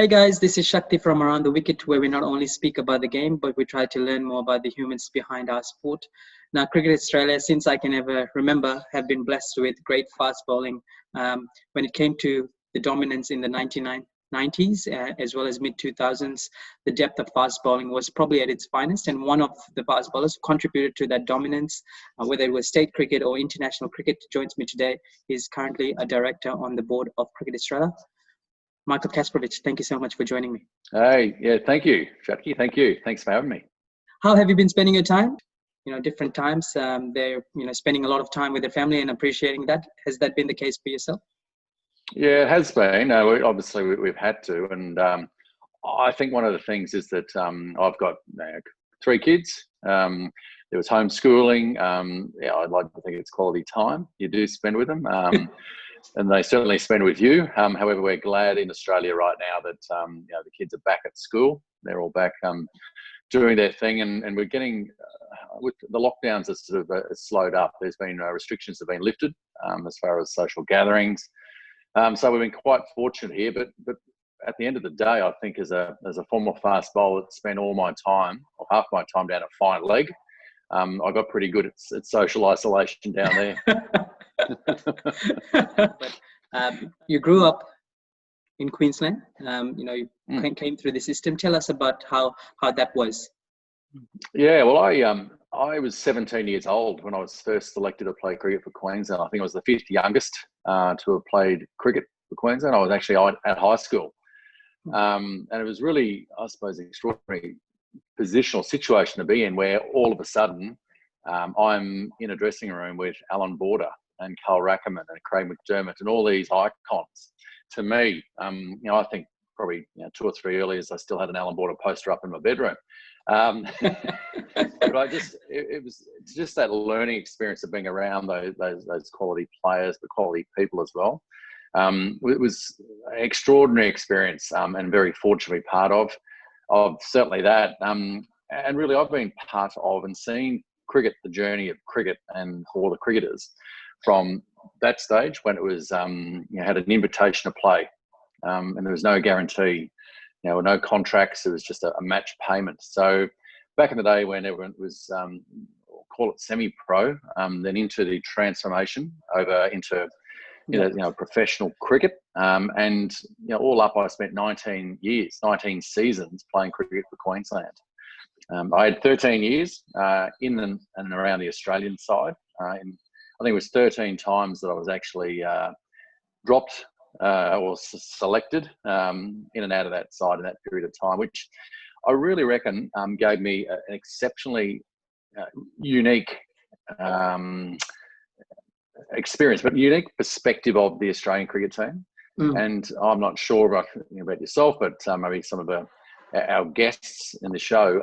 Hey guys, this is Shakti from Around the Wicket, where we not only speak about the game, but we try to learn more about the humans behind our sport. Now, Cricket Australia, since I can ever remember, have been blessed with great fast bowling. When it came to the dominance in the 1990s, as well as mid-2000s, the depth of fast bowling was probably at its finest, and one of the fast bowlers who contributed to that dominance, whether it was state cricket or international cricket, joins me today. He's currently a director on the board of Cricket Australia. Michael Kasprowicz, thank you so much for joining me. Hey, yeah, thank you, Shakti. Thank you. Thanks for having me. How have you been spending your time? Different times. They're, spending a lot of time with their family and appreciating that. Has that been the case for yourself? Yeah, it has been. Obviously, we've had to. And I think one of the things is that I've got 3 kids. There was homeschooling. I'd like to think it's quality time you do spend with them. And they certainly spend with you. However, we're glad in Australia right now that the kids are back at school. They're all back doing their thing, and we're getting with the lockdowns has sort of slowed up. There's been restrictions have been lifted as far as social gatherings. So we've been quite fortunate here. But at the end of the day, I think as a former fast bowler, spent all my time or half my time down at fine leg. I got pretty good at social isolation down there. But you grew up in Queensland. You came through the system. Tell us about how that was. Yeah, well, I was 17 years old when I was first selected to play cricket for Queensland. I think I was the 5th youngest to have played cricket for Queensland. I was actually at high school, and it was really, I suppose, an extraordinary positional situation to be in, where all of a sudden I'm in a dressing room with Alan Border and Carl Rackerman and Craig McDermott and all these icons. To me, I think probably 2 or 3 earlier, I still had an Alan Border poster up in my bedroom. But it was just that learning experience of being around those quality players, the quality people as well. It was an extraordinary experience and very fortunate to be part of certainly that. And really, I've been part of and seen cricket, the journey of cricket and all the cricketers from that stage when it was had an invitation to play, and there was no guarantee, no contracts. It was just a match payment. So back in the day when everyone was call it semi-pro, then into the transformation over into professional cricket, and all up I spent 19 seasons playing cricket for Queensland. I had 13 years in and around the Australian side. I think it was 13 times that I was actually dropped or selected in and out of that side in that period of time, which I really reckon gave me an exceptionally unique experience, but unique perspective of the Australian cricket team. And I'm not sure about yourself, but maybe some of our guests in the show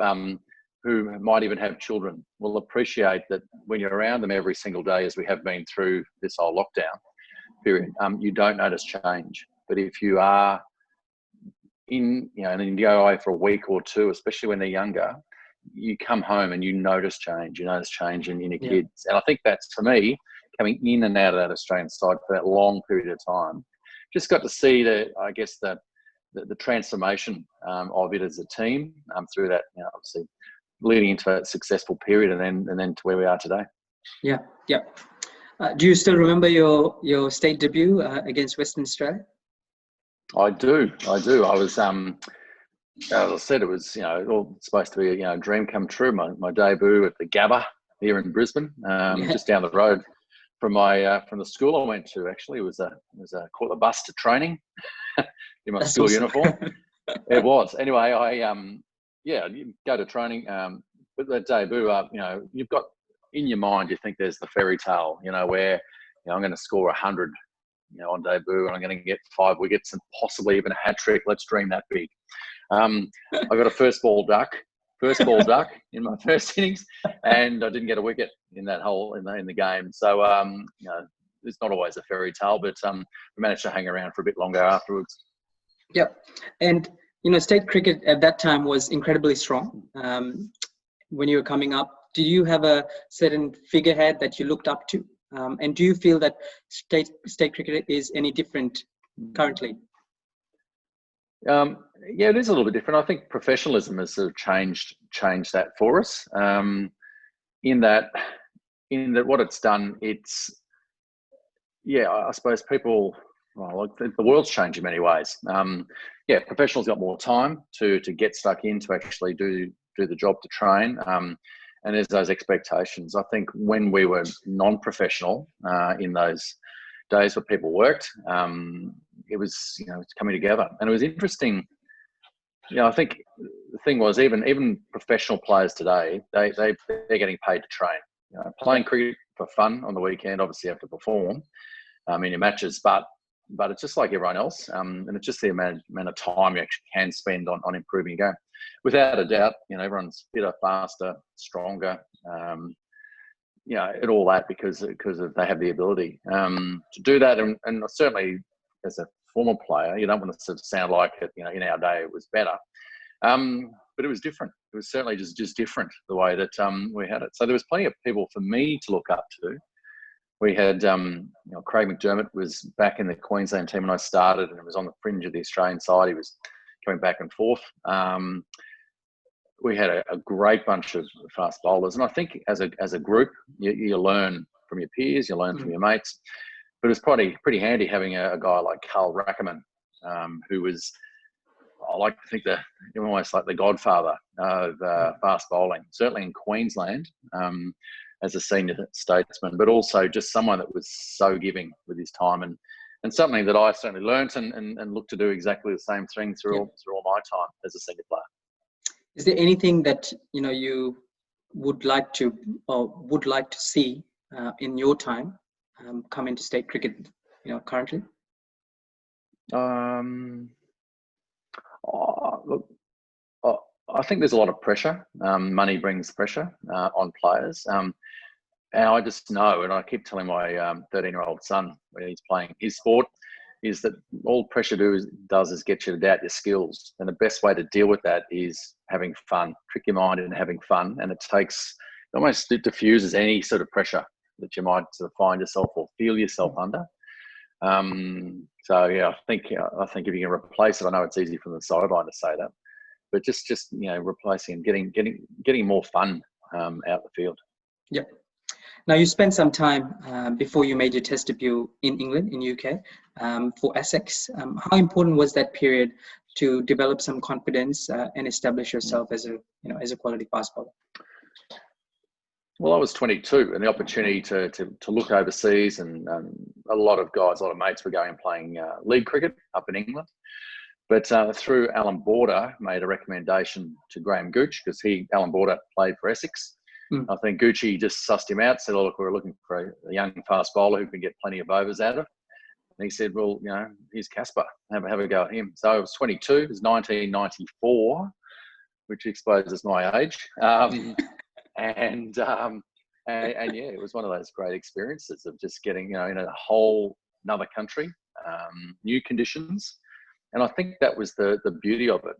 who might even have children will appreciate that when you're around them every single day, as we have been through this whole lockdown period, you don't notice change. But if you are and then you go away for a week or 2, especially when they're younger, you come home and you notice change. You notice change in your kids. And I think that's, for me, coming in and out of that Australian side for that long period of time, just got to see the transformation of it as a team through that, obviously leading into a successful period and then to where we are today. Yeah. Do you still remember your state debut against Western Australia? I do. I was, as I said, it was, all supposed to be a dream come true. My debut at the Gabba here in Brisbane, just down the road from from the school I went to. Actually, it was caught the bus to training in my school uniform. It was. Anyway, you go to training, but that debut, you've got in your mind, you think there's the fairy tale, where I'm going to score 100, on debut, and I'm going to get 5 wickets and possibly even a hat trick. Let's dream that big. I got a first ball duck in my first innings, and I didn't get a wicket in that in the game. So it's not always a fairy tale, but we managed to hang around for a bit longer afterwards. Yep, and state cricket at that time was incredibly strong. When you were coming up, did you have a certain figurehead that you looked up to? And do you feel that state cricket is any different currently? Yeah, it is a little bit different. I think professionalism has sort of changed that for us. In that what it's done, I suppose people. Well, the world's changed in many ways. Professionals got more time to get stuck in, to actually do the job, to train. And there's those expectations. I think when we were non-professional in those days where people worked, it was it's coming together, and it was interesting. I think the thing was, even professional players today, they're getting paid to train. Playing cricket for fun on the weekend, obviously you have to perform in your matches, but it's just like everyone else, and it's just the amount of time you actually can spend on improving your game. Without a doubt, everyone's fitter, faster, stronger, and all that because they have the ability to do that. And certainly, as a former player, you don't want to sort of sound like it. In our day, it was better, but it was different. It was certainly just different the way that we had it. So there was plenty of people for me to look up to. We had, Craig McDermott was back in the Queensland team when I started, and it was on the fringe of the Australian side. He was coming back and forth. We had a great bunch of fast bowlers, and I think as a group, you learn from your peers, you learn from your mates. But it was pretty handy having a guy like Carl Rahul, who was, I like to think, almost like the godfather of fast bowling, certainly in Queensland. As a senior statesman, but also just someone that was so giving with his time, and something that I certainly learnt and look to do exactly the same thing through all my time as a senior player. Is there anything that you would like to see in your time come into state cricket, currently? Look, I think there's a lot of pressure. Money brings pressure on players. And I just know, and I keep telling my 13-year-old son when he's playing his sport, is that all pressure does is get you to doubt your skills. And the best way to deal with that is having fun. Trick your mind into having fun. And it diffuses any sort of pressure that you might sort of find yourself or feel yourself under. I think if you can replace it, I know it's easy from the sideline to say that, but just replacing and getting more fun out the field. Yep. Now, you spent some time before you made your Test debut in England, in UK, for Essex. How important was that period to develop some confidence and establish yourself as a quality fast bowler? Well, I was 22, and the opportunity to look overseas, and a lot of mates were going and playing league cricket up in England. But through Alan Border, made a recommendation to Graham Gooch, because Alan Border played for Essex. I think Gucci just sussed him out, said, "Oh, look, we're looking for a young fast bowler who can get plenty of overs out of." And he said, "Well, here's Kasper. Have a go at him." So I was 22. It was 1994, which exposes my age. And it was one of those great experiences of just getting, in a whole another country, new conditions. And I think that was the beauty of it.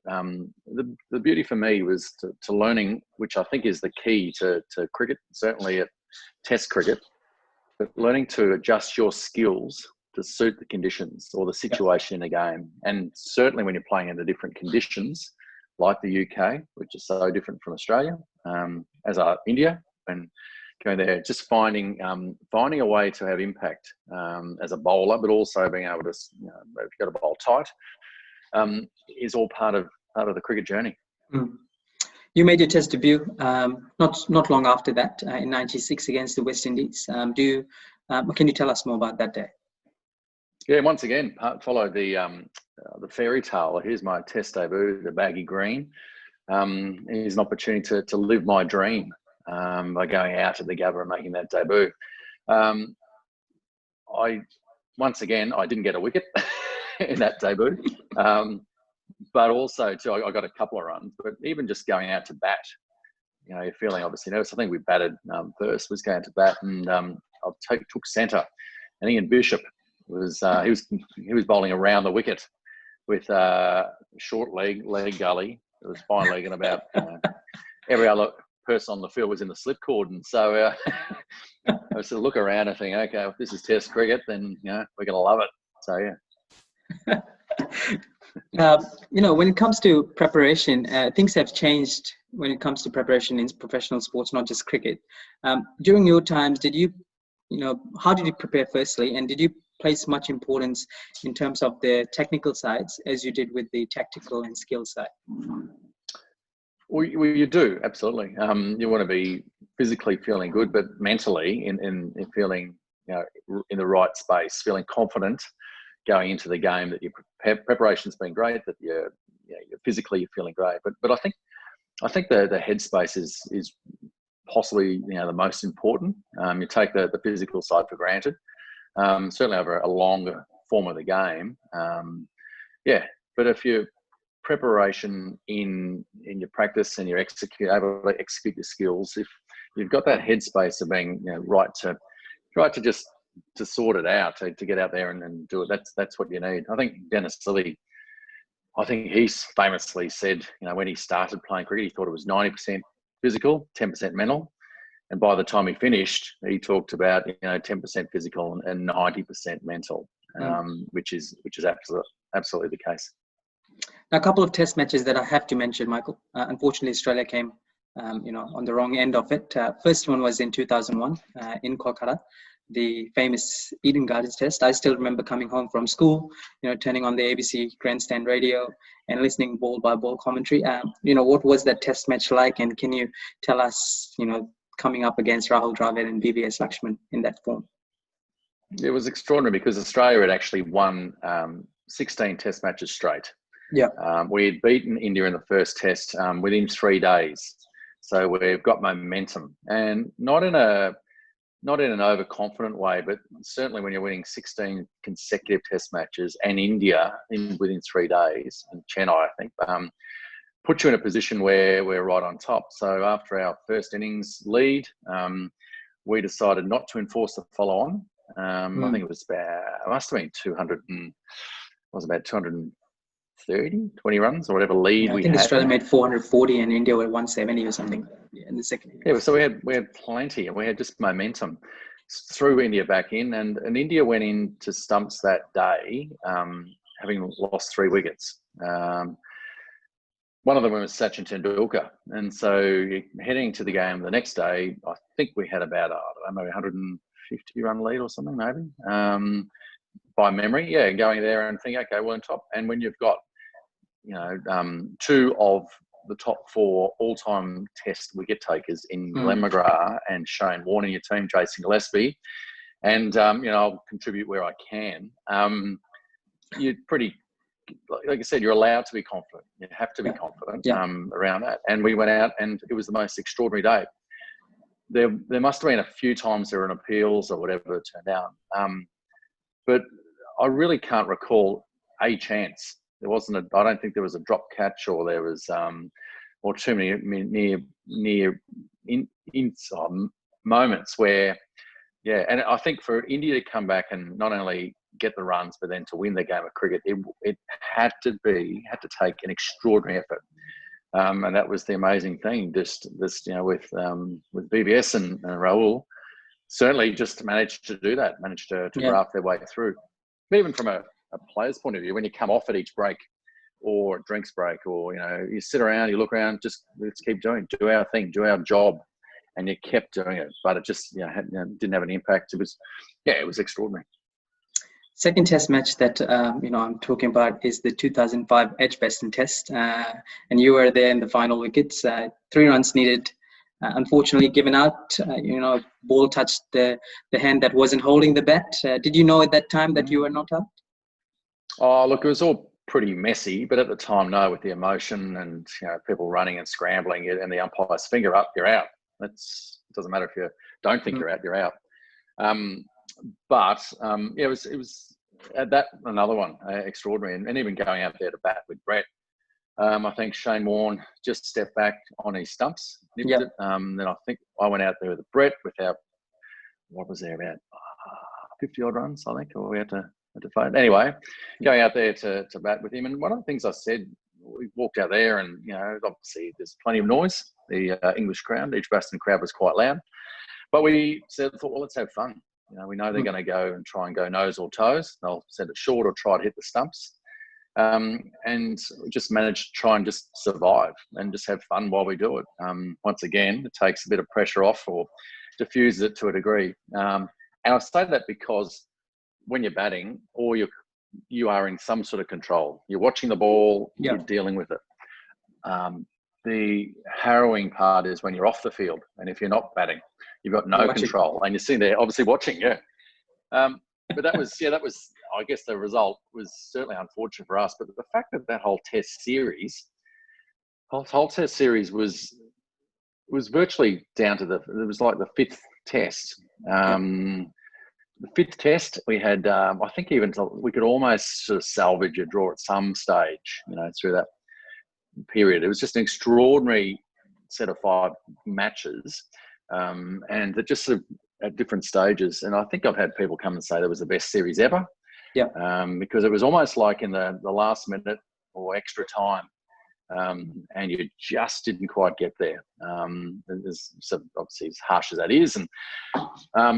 The beauty for me was to learning, which I think is the key to cricket, certainly at Test cricket, but learning to adjust your skills to suit the conditions or the situation in a game. And certainly when you're playing in the different conditions, like the UK, which is so different from Australia, as are India, and going there, just finding a way to have impact as a bowler, but also being able to, if you've got to bowl tight, is all part of the cricket journey. You made your Test debut not long after that, in '96 against the West Indies. Can you tell us more about that day? Yeah, once again, followed the fairy tale. Here's my Test debut, the baggy green. Here's an opportunity to live my dream by going out to the Gabba and making that debut. I didn't get a wicket in that debut, but also too, I got a couple of runs. But even just going out to bat, you're feeling obviously nervous. I think we batted first, was going to bat, and I took centre. And Ian Bishop was he was bowling around the wicket with short leg gully. It was fine leg, and about every other person on the field was in the slip cord. And so I sort of look around and think, okay, if this is Test cricket, then we're going to love it. So yeah. When it comes to preparation, things have changed when it comes to preparation in professional sports, not just cricket. During your times, how did you prepare firstly, and did you place much importance in terms of the technical sides as you did with the tactical and skill side? Well, you do, absolutely. You want to be physically feeling good, but mentally in feeling, in the right space, feeling confident going into the game, that your preparation's been great, that you're physically you're feeling great. But I think the headspace is possibly the most important. You take the physical side for granted, certainly over a longer form of the game. But if your preparation in your practice and you're able to execute your skills, if you've got that headspace of being right to just to sort it out, to get out there and do it, that's what you need. I think Dennis Lilly, he's famously said, when he started playing cricket, he thought it was 90% physical, 10% mental. And by the time he finished, he talked about 10% physical and 90% mental, which is absolutely the case. Now, a couple of test matches that I have to mention, Michael. Unfortunately, Australia came, on the wrong end of it. First one was in 2001 in Kolkata, the famous Eden Gardens Test. I still remember coming home from school, turning on the ABC grandstand radio and listening ball by ball commentary. What was that test match like? And can you tell us, coming up against Rahul, Dravid and BVS Laxman in that form? It was extraordinary because Australia had actually won 16 test matches straight. Yeah. We had beaten India in the first test within 3 days. So we've got momentum, and not in an overconfident way, but certainly when you're winning 16 consecutive test matches and India within 3 days, in Chennai, I think, put you in a position where we're right on top. So after our first innings lead, we decided not to enforce the follow-on. I think it must have been 220 runs or whatever lead we had. I think Australia made 440 and India were 170 or something in the second innings. Yeah, so we had plenty, and we had just momentum. Threw India back in, and India went into stumps that day, having lost 3 wickets. One of them was Sachin Tendulkar, and so heading to the game the next day, I think we had about maybe 150 run lead or something, maybe by memory. Yeah, going there and thinking, okay, we're on top. And when you've got 2 of the top 4 all-time Test wicket takers in Glenn McGrath and Shane Warne in your team, Jason Gillespie, and I'll contribute where I can. You're pretty, like I said, you're allowed to be confident. You have to be confident around that. And we went out, and it was the most extraordinary day. There must have been a few times there were appeals or whatever it turned out, but I really can't recall a chance. There wasn't I don't think there was a drop catch, or there was or too many near moments where, and I think for India to come back and not only get the runs, but then to win the game of cricket, it had to take an extraordinary effort. And that was the amazing thing, with BBS and Rahul, certainly just managed to do that, managed to graft their way through. But even from a player's point of view, when you come off at each break or drinks break, or you sit around, you look around, just let's keep do our thing, do our job, and you kept doing it, but it just didn't have an impact. It was extraordinary. Second test match that I'm talking about is the 2005 Edgbaston Test, and you were there in the final wickets. 3 runs needed, unfortunately given out. Ball touched the hand that wasn't holding the bat. Did you know at that time that you were not out? Oh, look, it was all pretty messy, but at the time, no, with the emotion and people running and scrambling, and the umpire's finger up, you're out. It doesn't matter if you don't think you're out, you're out. But it was that another one extraordinary, and even going out there to bat with Brett. I think Shane Warne just stepped back on his stumps, nipped it. Then I think I went out there with Brett without, what was there, about 50 odd runs, I think, or we had to fight. Anyway, going out there to bat with him, and one of the things I said, we walked out there, and obviously there's plenty of noise. The English crowd, the Edgbaston crowd was quite loud, but we thought, well, let's have fun. We know they're going to go and try and go nose or toes. They'll send it short or try to hit the stumps. and just manage to try and just survive and just have fun while we do it. Once again, it takes a bit of pressure off or diffuses it to a degree. And I say that because when you're batting, you are in some sort of control. You're watching the ball, you're dealing with it. The harrowing part is when you're off the field, and if you're not batting, you've got no control, and you're sitting there obviously watching. But that was I guess the result was certainly unfortunate for us. But the fact that whole Test series was virtually down to it was like the fifth Test. The fifth Test, we had, I think we could almost sort of salvage a draw at some stage, through that period. It was just an extraordinary set of 5 matches, and that just sort of at different stages. And I think I've had people come and say that was the best series ever. Because it was almost like in the last minute or extra time, and you just didn't quite get there. So obviously, as harsh as that is, and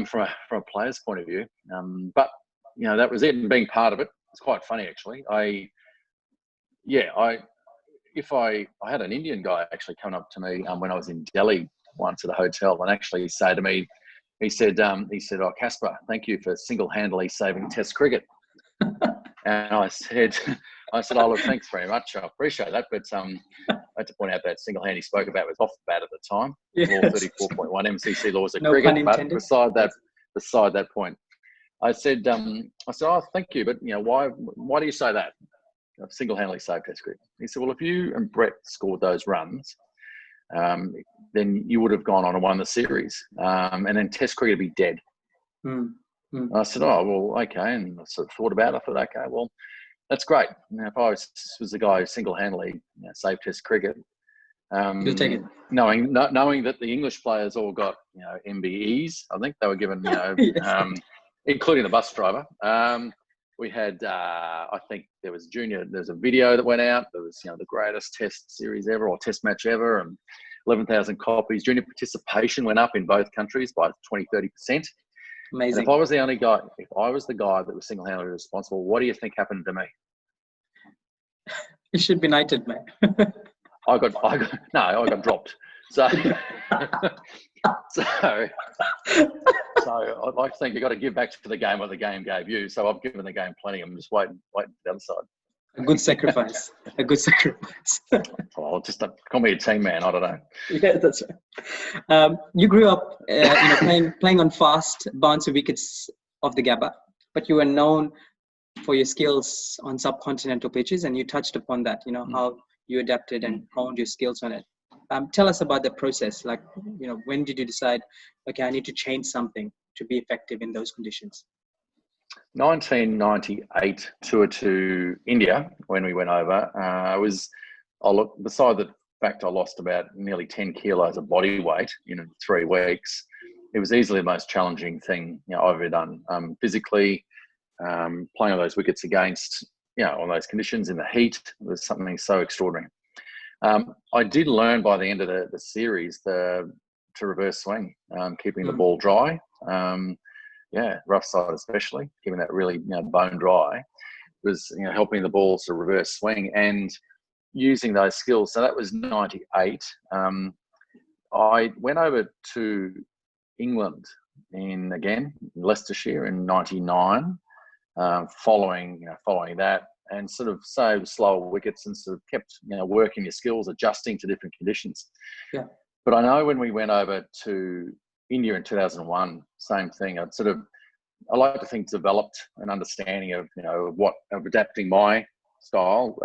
from a player's point of view, but that was it. And being part of it, it's quite funny actually. I had an Indian guy actually come up to me when I was in Delhi once at a hotel, and actually say to me, he said, "Oh, Kasper, thank you for single-handedly saving Test cricket." And I said, "Oh, look, thanks very much. I appreciate that." But I had to point out that single hand he spoke about was off the bat at the time. Law 34.1 MCC laws of cricket. But beside that point, I said, "Oh, thank you, but why do you say that? I've single-handedly saved Test cricket." He said, "Well, if you and Brett scored those runs, then you would have gone on and won the series, and then Test cricket would be dead." I said, "Oh, well, okay." And I sort of thought about it. I thought, okay, well, that's great. If I was the guy who single-handedly saved Test cricket, you'll take it. Knowing that the English players all got MBEs, I think they were given, including the bus driver. We had, I think there's a video that went out. There was, the greatest Test series ever or Test match ever, and 11,000 copies. Junior participation went up in both countries by 20-30%. Amazing. And if I was the guy that was single-handedly responsible, what do you think happened to me? You should be knighted, man. I got dropped. So I'd like to think you've got to give back to the game what the game gave you. So I've given the game plenty. I'm just waiting for the other side. A good sacrifice. Well, just call me a team man. I don't know. Yeah, that's right. You grew up, playing on fast, bouncy wickets of the Gabba, but you were known for your skills on subcontinental pitches, and you touched upon that. How you adapted and honed your skills on it. Tell us about the process. Like, when did you decide, okay, I need to change something to be effective in those conditions? 1998 tour to India when we went over. Beside the fact I lost about nearly 10 kilos of body weight in 3 weeks, it was easily the most challenging thing I've ever done. Physically, playing on those wickets against, on those conditions in the heat was something so extraordinary. I did learn by the end of the series to reverse swing, keeping the ball dry. Rough side especially, keeping that really bone dry, was helping the balls to reverse swing and using those skills. So that was 98. I went over to England in Leicestershire in 99. Following that, and sort of saved slower wickets and sort of kept working your skills, adjusting to different conditions. Yeah. But I know when we went over to India in 2001, same thing. I like to think developed an understanding of of adapting my style,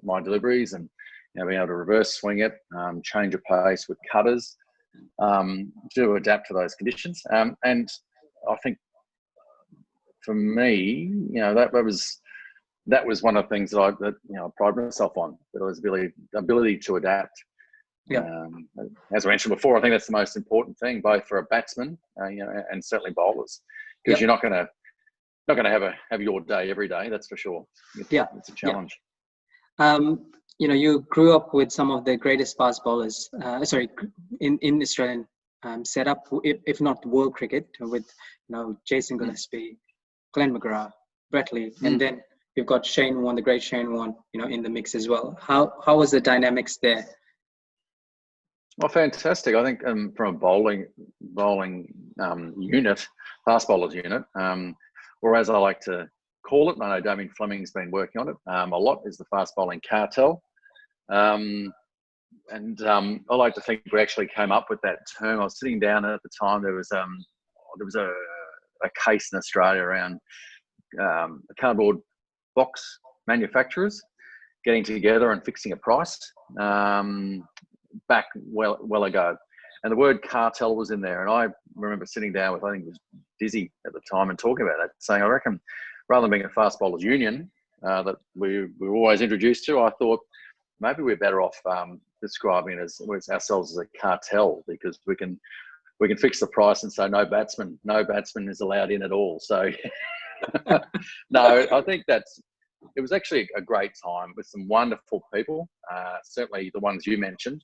my deliveries, and being able to reverse swing it, change of pace with cutters, to adapt to those conditions. And I think for me, that was one of the things that I pride myself on. That was ability to adapt. Yeah. As I mentioned before, I think that's the most important thing, both for a batsman, and certainly bowlers, because you're not going to have your day every day. That's for sure. It's a challenge. You grew up with some of the greatest fast bowlers. In Australian setup, if not world cricket, with Jason Gillespie, Glenn McGrath, Brett Lee, and then we've got Shane Warne, the great Shane Warne, in the mix as well. How was the dynamics there? Well, fantastic. I think from a bowling unit, fast bowlers unit, or as I like to call it, I know Damien Fleming's been working on it a lot, is the fast bowling cartel. I like to think we actually came up with that term. I was sitting down at the time. There was a case in Australia around cardboard box manufacturers getting together and fixing a price back well ago, and the word cartel was in there. And I remember sitting down with, I think it was Dizzy at the time, and talking about it, saying, I reckon rather than being a fast bowlers union that we were always introduced to, I thought maybe we're better off describing it as ourselves as a cartel, because we can fix the price and say no batsman is allowed in at all. So no, I think it was actually a great time with some wonderful people, certainly the ones you mentioned.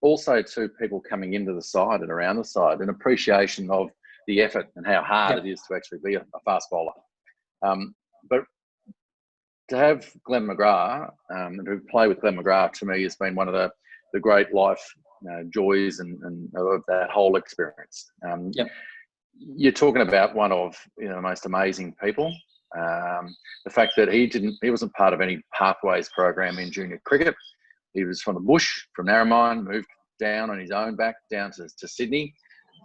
Also, to people coming into the side and around the side, an appreciation of the effort and how hard it is to actually be a fast bowler. But to have Glenn McGrath, to play with Glenn McGrath, to me has been one of the great life joys and of that whole experience. You're talking about one of the most amazing people. The fact that he wasn't part of any pathways program in junior cricket. He was from the bush, from Narromine, moved down on his own back down to Sydney.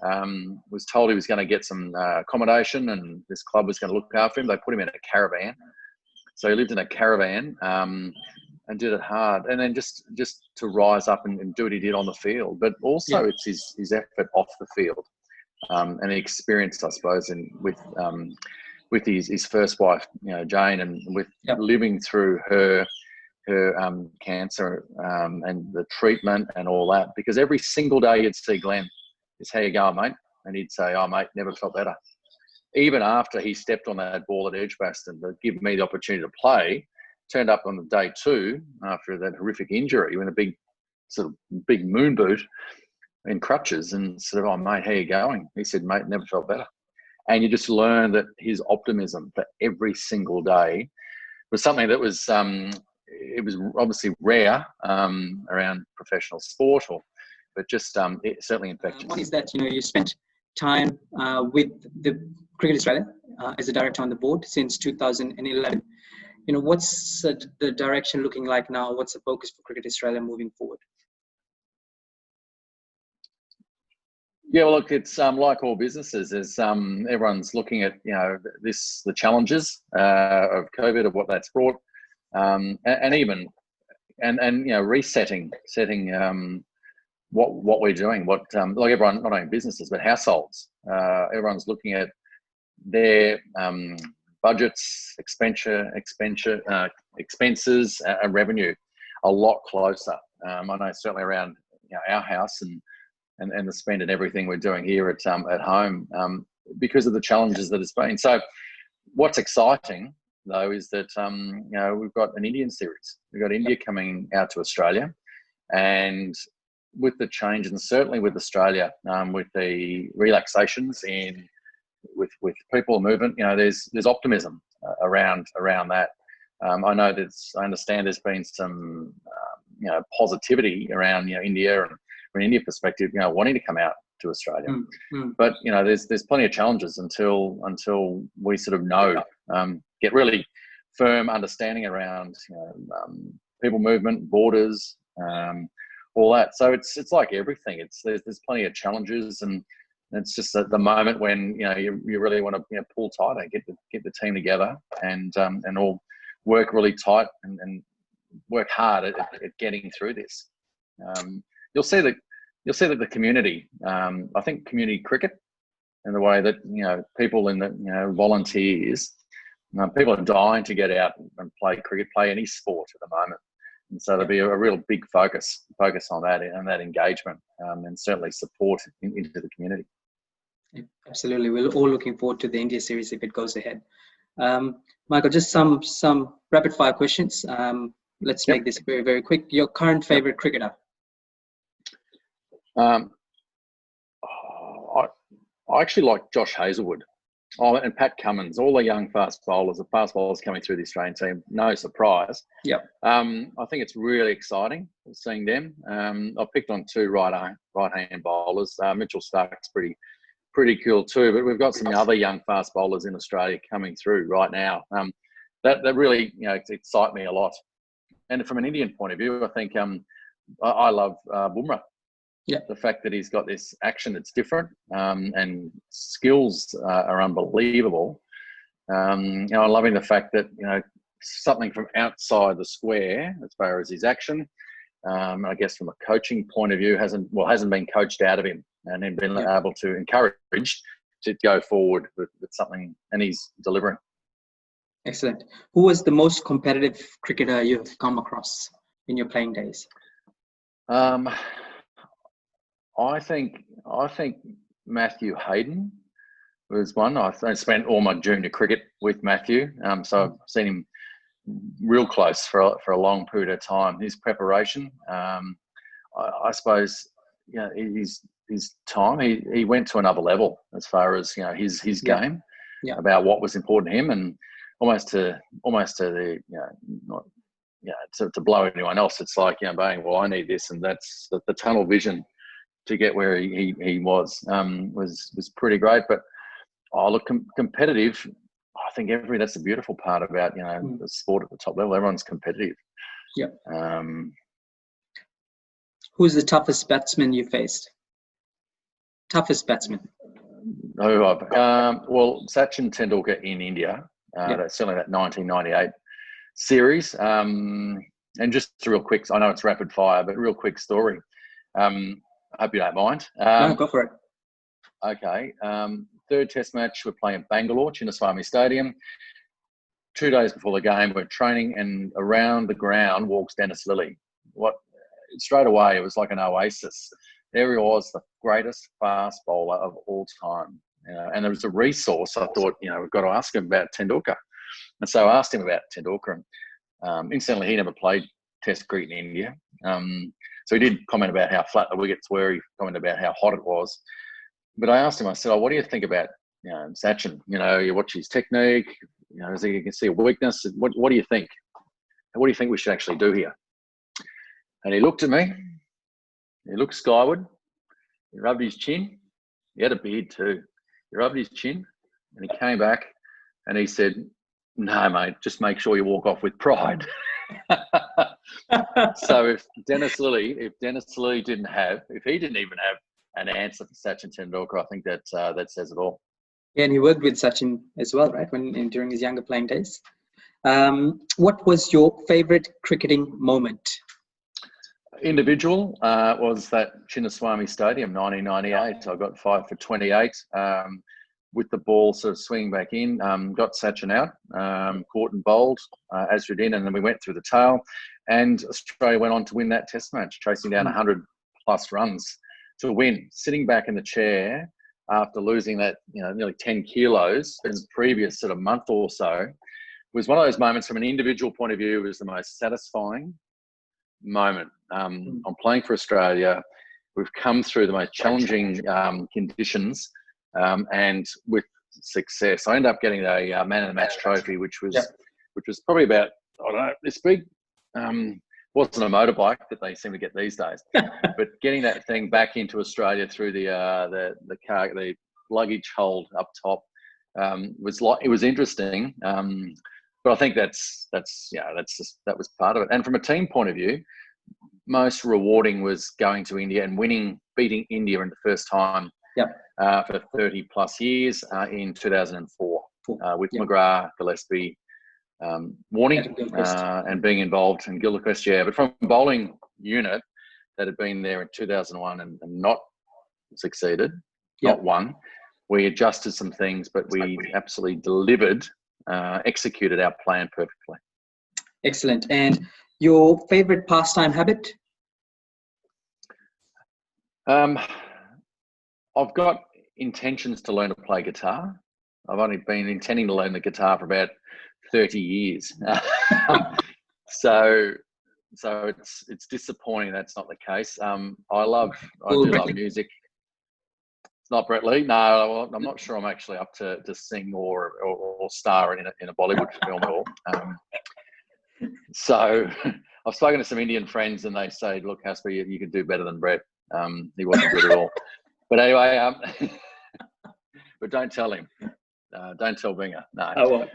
Was told he was going to get some accommodation, and this club was going to look after him. They put him in a caravan, so he lived in a caravan and did it hard. And then just to rise up and do what he did on the field, but also it's his effort off the field and the experience, I suppose, with his first wife, Jane, and with living through her cancer and the treatment and all that. Because every single day you'd see Glenn, is how you going, mate? And he'd say, oh, mate, never felt better. Even after he stepped on that ball at Edgbaston to give me the opportunity to play, turned up on the day 2 after that horrific injury with a big moon boot in crutches, and said, oh, mate, how you going? He said, mate, never felt better. And you just learn that his optimism for every single day was something that was it was obviously rare around professional sport, but just it certainly infectious. What is that? You spent time with the Cricket Australia as a director on the board since 2011. What's the direction looking like now? What's the focus for Cricket Australia moving forward? Yeah, well, look, it's like all businesses, as everyone's looking at the challenges of COVID, of what that's brought, and resetting what we're doing. What like everyone, not only businesses but households, everyone's looking at their budgets, expenses, and revenue a lot closer. I know certainly around our house and the spend and everything we're doing here at home because of the challenges that it's been. So what's exciting though is that we've got an Indian series. We've got India coming out to Australia, and with the change, and certainly with Australia, with the relaxations with people movement, there's optimism around that. I know I understand there's been some positivity around India, and from an India perspective, wanting to come out to Australia. But there's plenty of challenges until we sort of know, get really firm understanding around people movement, borders, all that. So it's like everything. There's plenty of challenges, and it's just at the moment when you really want to pull tight and get the team together and all work really tight and work hard at getting through this. You'll see that the community, I think community cricket, and the way that people in the volunteers, people are dying to get out and play cricket, play any sport at the moment, and so there'll be a real big focus on that and that engagement, and certainly support into the community. Absolutely, we're all looking forward to the India series if it goes ahead. Michael, just some rapid fire questions. Let's make this very, very quick. Your current favorite cricketer? I actually like Josh Hazlewood. Oh, and Pat Cummins, all the young fast bowlers coming through the Australian team, no surprise. Yep. I think it's really exciting seeing them. I've picked on two right-hand bowlers. Mitchell Stark's pretty cool too, but we've got some other young fast bowlers in Australia coming through right now. That really, excite me a lot. And from an Indian point of view, I think I love Bumrah. Yeah. The fact that he's got this action that's different and skills are unbelievable. I'm loving the fact that, something from outside the square as far as his action, I guess from a coaching point of view, hasn't been coached out of him and then been able to encourage to go forward with something, and he's delivering. Excellent. Who was the most competitive cricketer you've come across in your playing days? I think Matthew Hayden was one. I spent all my junior cricket with Matthew, so I've seen him real close for a long period of time. His preparation, I suppose, his time. He went to another level as far as his game, about what was important to him, and almost to the to blow anyone else. It's like being, well, I need this, and that's the tunnel vision to get where he was pretty great. But look, competitive. I think that's the beautiful part about the sport at the top level. Everyone's competitive. Yeah. Who's the toughest batsman you faced? Toughest batsman. Well, Sachin Tendulkar in India. That's certainly that 1998 series. And just a real quick. I know it's rapid fire, but real quick story. I hope you don't mind. No, go for it. Okay. Third test match, we're playing at Bangalore, Chinnaswamy Stadium. 2 days before the game, we're training, and around the ground walks Dennis Lillee. Straight away, it was like an oasis. There he was, the greatest fast bowler of all time. And there was a resource. I thought, we've got to ask him about Tendulkar. And so I asked him about Tendulkar. And incidentally, he never played test cricket in India. So he did comment about how flat the wickets were. He commented about how hot it was. But I asked him, I said, what do you think about Sachin? You watch his technique. As you can see a weakness. What do you think? What do you think we should actually do here? And he looked at me. He looked skyward. He rubbed his chin. He had a beard too. He rubbed his chin, and he came back, and he said, "No, mate, just make sure you walk off with pride." So if Dennis Lillee if he didn't even have an answer for Sachin Tendulkar, I think that says it all. Yeah, and he worked with Sachin as well, right? During his younger playing days. What was your favourite cricketing moment? Individual was that Chinnaswamy Stadium, 1998. I got 5 for 28 with the ball sort of swinging back in. Got Sachin out, caught and bowled, Azrid in, and then we went through the tail. And Australia went on to win that test match, chasing down 100 plus runs to win. Sitting back in the chair after losing that, nearly 10 kilos in the previous sort of month or so, was one of those moments from an individual point of view was the most satisfying moment. I'm playing for Australia. We've come through the most challenging conditions, and with success. I ended up getting a man of the match trophy, which was probably about, I don't know, this big. Wasn't a motorbike that they seem to get these days, but getting that thing back into Australia through the car, the luggage hold up top, it was interesting. But I think that was part of it. And from a team point of view, most rewarding was going to India and beating India in the first time for 30 plus years in 2004 with McGrath, Gillespie, Warne, and being involved in Gilchrist, but from a bowling unit that had been there in 2001 and not succeeded, not won, we adjusted some things, but we absolutely delivered, executed our plan perfectly. Excellent. And your favourite pastime habit? I've got intentions to learn to play guitar. I've only been intending to learn the guitar for about 30 years. So it's disappointing that's not the case. I do love music. It's not Brett Lee. No, well, I'm not sure I'm actually up to sing or star in a Bollywood film at all. So I've spoken to some Indian friends and they say, look, Kasper, you could do better than Brett. He wasn't good at all. But anyway, but don't tell him. Don't tell Binger. No. I won't.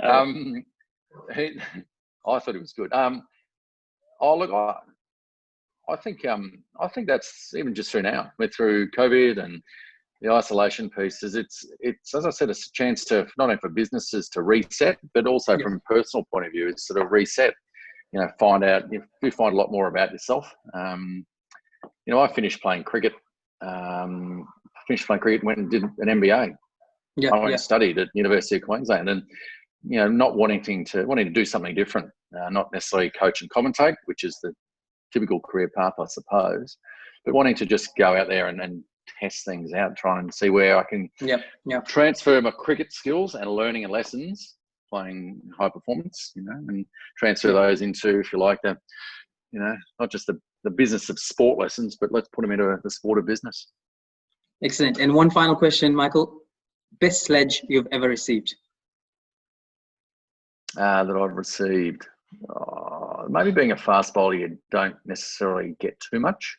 I thought he was good. I think that's even just through now. We're through COVID and the isolation pieces. It's as I said, it's a chance to not only for businesses to reset, but also from a personal point of view, it's sort of reset. Find out you find a lot more about yourself. I finished playing cricket. Went and did an MBA. I went and studied at University of Queensland, and not wanting to do something different, not necessarily coach and commentate, which is the typical career path, I suppose, but wanting to just go out there and test things out, trying to see where I can transfer my cricket skills and learning and lessons, playing high performance, and transfer those into, if you like, not just the business of sport lessons, but let's put them into the sport of business. Excellent. And one final question, Michael. Best sledge you've ever received? That I've received. Maybe being a fast bowler, you don't necessarily get too much.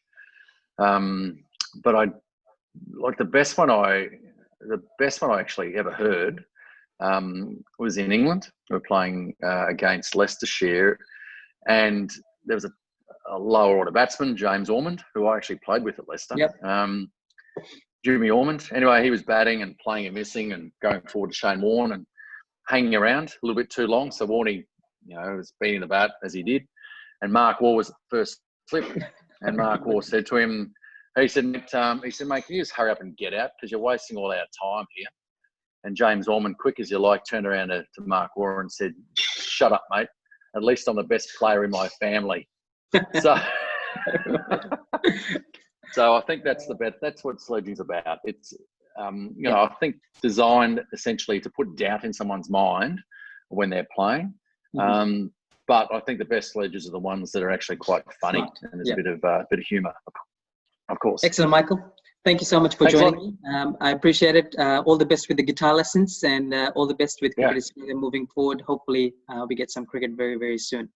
But I like the best one I actually ever heard was in England. We were playing against Leicestershire, and there was a lower order batsman, James Ormond, who I actually played with at Leicester. Jimmy Ormond. Anyway, he was batting and playing and missing and going forward to Shane Warne and hanging around a little bit too long. So Warney, was beating the bat as he did. And Mark Waugh was the first slip. And Mark Waugh said to him, he said, mate, can you just hurry up and get out because you're wasting all our time here? And James Ormond, quick as you like, turned around to Mark Waugh and said, shut up, mate. At least I'm the best player in my family. So I think that's that's what sledging's about. It's, I think designed essentially to put doubt in someone's mind when they're playing. But I think the best sledges are the ones that are actually quite funny and there's a bit of humour, of course. Excellent, Michael. Thank you so much for joining me. I appreciate it. All the best with the guitar lessons and all the best with cricket moving forward. Hopefully we get some cricket very, very soon.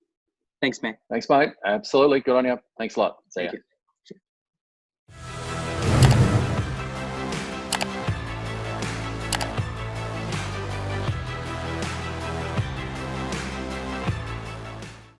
Thanks, mate. Thanks, mate. Absolutely. Good on you. Thanks a lot. See ya.